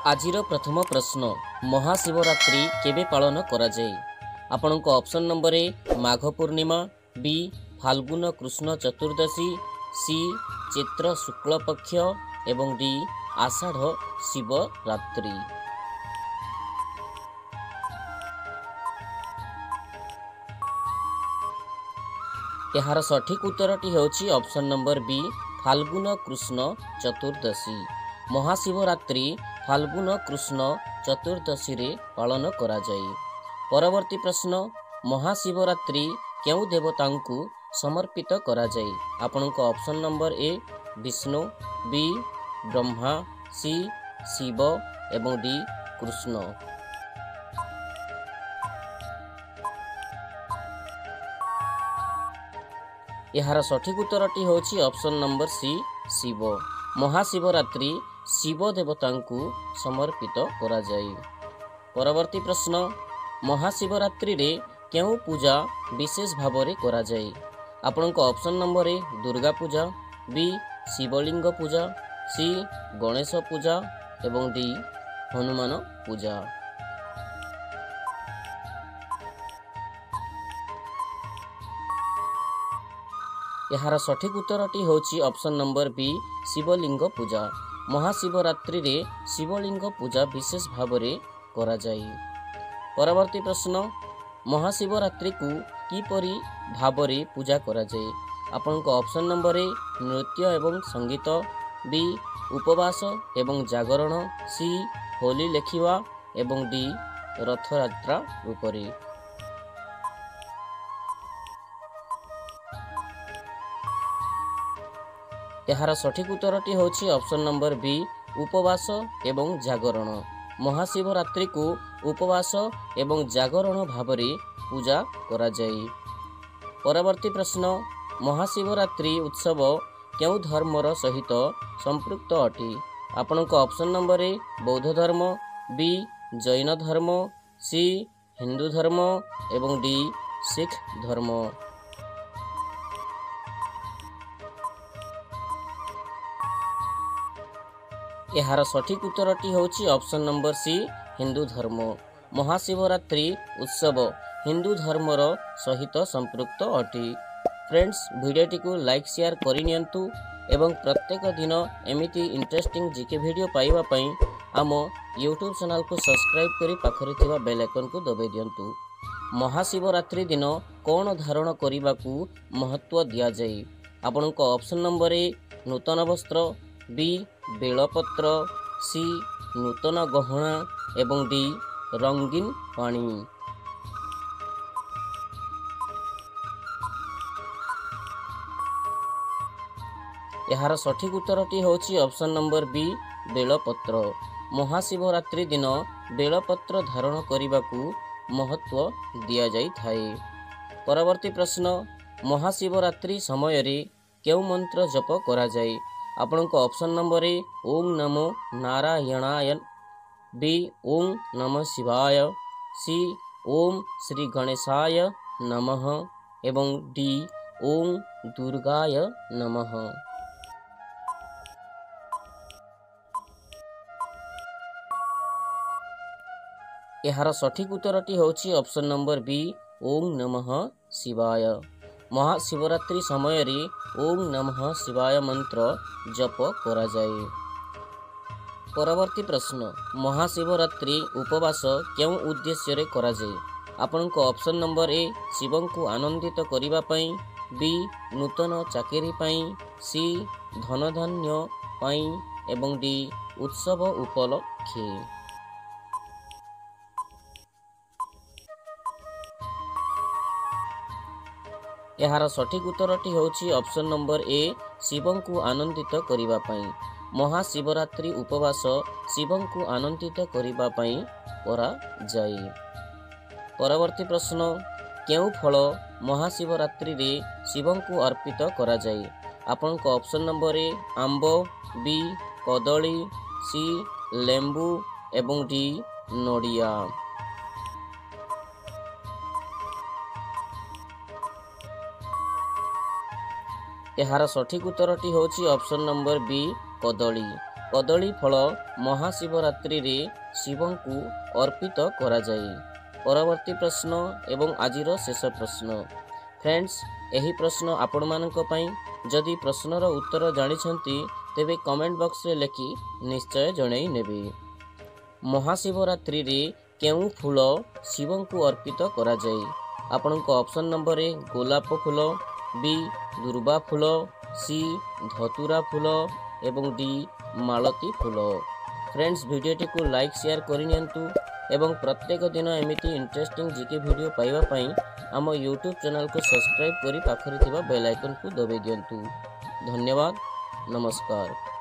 आजिर प्रथम प्रश्न महाशिवरात्रि केबे पालन करा जाए? आपनक ऑप्शन नंबर ए माघ पूर्णिमा, बी फाल्गुन कृष्ण चतुर्दशी, सी चैत्र शुक्ल पक्ष एवं डी आषाढ़ शिवरात्रि। यार सठिक उत्तरटी होछि ऑप्शन नंबर बी फाल्गुन कृष्ण चतुर्दशी। महाशिवरात्रि फाल्गुन कृष्ण चतुर्दशी रे पालन करा जाए। परवर्ती प्रश्न महाशिवरात्रि केउ देवतांकु समर्पित करा जाए? आपनक option number A Vishnu, B Brahma, C Shiv एवं डी कृष्ण। यार सठिक उत्तरटी होछि option number C Shiv. Mahashivratri Shiv देवतांकु समर्पित करा जाए। परवर्ती प्रश्न महाशिवरात्रि रे केउ पूजा विशेष भाव रे करा जाए? आपनक option number A Durga Puja, B Shivling पूजा, सी गणेश पूजा एवं डी हनुमान पूजा। यार सठिक उत्तरटी होछि ऑप्शन नंबर बी शिवलिंग पूजा। महाशिवरात्रि रे शिवलिंग पूजा विशेष भाव रे करा जाए। परवर्ती प्रश्न महाशिवरात्रि को किपरि भाव रे पूजा करा जाए? आपनक ऑप्शन नंबर ए नृत्य एवं संगीत, बी उपवास एवं जागरण, सी होली लेखिवा एवं डी रथयात्रा रूपरे। यार सठिक उत्तरटी होछि ऑप्शन नंबर बी उपवास एवं जागरण। महाशिवरात्रि को उपवास एवं जागरण भाव रे पूजा करा जाए। परवर्ती प्रश्न महाशिवरात्रि उत्सव केउ धर्मर सहित संपृक्त अटे? आपनक ऑप्शन नंबर ए बौद्ध धर्म, बी जैन धर्म, सी हिंदू धर्म एवं डी सिख धर्म। यार सठिक उत्तरटी होछि ऑप्शन नंबर सी हिंदू धर्म। महाशिवरात्रि उत्सव हिंदू धर्मर सहित संपृक्त अटे। फ्रेंड्स वीडियोटी को लाइक शेयर करिनियंतु एवं प्रत्येक दिन एमिति इंटरेस्टिंग जीके वीडियो पाइबा पई आम यूट्यूब चैनल को सब्सक्राइब करी पाखरे थिबा बेल आइकन को दबाई दियंतु। महाशिवरात्रि दिन कौन धारण करने महत्व दिया जाए? आपनक ऑप्शन नंबर ए नूतन वस्त्र, बी बेलपत्र, सी नूतन गहना एवं डी रंगीन पानी। यार सठिक उत्तरटी होछि ऑप्शन नंबर बी बेलपत्र। महाशिवरात्रि दिन बेलपत्र धारण करने महत्व दिया जाई थाए। परवर्ती प्रश्न महाशिवरात्रि समय रे केउ मंत्र जप करा जाए? आपनक ऑप्शन नंबर ए ओम नमो नारायणाय, बी ओम नमः शिवाय, सी ओम श्री गणेशाय नमः एवं डी ओम दुर्गाय नमः। यार सठिक उत्तरटी होछि ऑप्शन नंबर बी ओम नमः शिवाय। महाशिवरात्रि समय रे ओम नमः शिवाय मंत्र जप करा जाए। परवर्ती प्रश्न महाशिवरात्रि उपवास केउ उद्देश्य रे करा जाए? आपनक ऑप्शन नंबर ए शिवं को आनंदित करिबा पई, बी नूतन चाकरी पई, सी धन धान्य पई एवं डी उत्सव उपलक्षे। यार सठिक उत्तरटी होछि ऑप्शन नंबर ए शिवं को आनंदित करिबा पई। महाशिवरात्रि उपवास शिवं को आनंदित करिबा पई करा जाए। परवर्ती प्रश्न केउ फल महाशिवरात्रि रे शिवं को अर्पित करा जाए? आपनक ऑप्शन नंबर ए आंब, बी कदली, सी लेंबू एवं डी नडिया। यार सठिक उत्तरटी होछि ऑप्शन नंबर बी कदली। କଦଳୀ ଫଳ ମହାଶିବରାତ୍ରିରେ ଶିବଙ୍କୁ ଅର୍ପିତ କରାଯାଏ। ପରବର୍ତ୍ତୀ ପ୍ରଶ୍ନ ଏବଂ ଆଜିର ଶେଷ ପ୍ରଶ୍ନ। ଫ୍ରେଣ୍ଡସ୍, ଏହି ପ୍ରଶ୍ନ ଆପଣମାନଙ୍କ ପାଇଁ। ଯଦି ପ୍ରଶ୍ନର ଉତ୍ତର ଜାଣିଛନ୍ତି ତେବେ କମେଣ୍ଟ ବକ୍ସରେ ଲେଖି ନିଶ୍ଚୟ ଜଣାଇ ନେବେ। ମହାଶିବରାତ୍ରିରେ କେଉଁ ଫୁଲ ଶିବଙ୍କୁ ଅର୍ପିତ କରାଯାଏ? ଆପଣଙ୍କ ଅପସନ୍ ନମ୍ବର ଏ ଗୋଲାପ ଫୁଲ, ବି ଦୁର୍ବା ଫୁଲ, ସି ଧତୁରା ଫୁଲ ଏବଂ ଡି ମାଳତୀ ଫୁଲ। ଫ୍ରେଣ୍ଡସ୍, ଭିଡ଼ିଓଟିକୁ ଲାଇକ୍ ସେୟାର କରିନିଅନ୍ତୁ ଏବଂ ପ୍ରତ୍ୟେକ ଦିନ ଏମିତି ଇଣ୍ଟରେଷ୍ଟିଂ ଜିକେ ଭିଡ଼ିଓ ପାଇବା ପାଇଁ ଆମ ୟୁଟ୍ୟୁବ୍ ଚ୍ୟାନେଲକୁ ସବସ୍କ୍ରାଇବ୍ କରି ପାଖରେ ଥିବା ବେଲ୍ ଆଇକନ୍କୁ ଦବାଇ ଦିଅନ୍ତୁ। ଧନ୍ୟବାଦ। ନମସ୍କାର।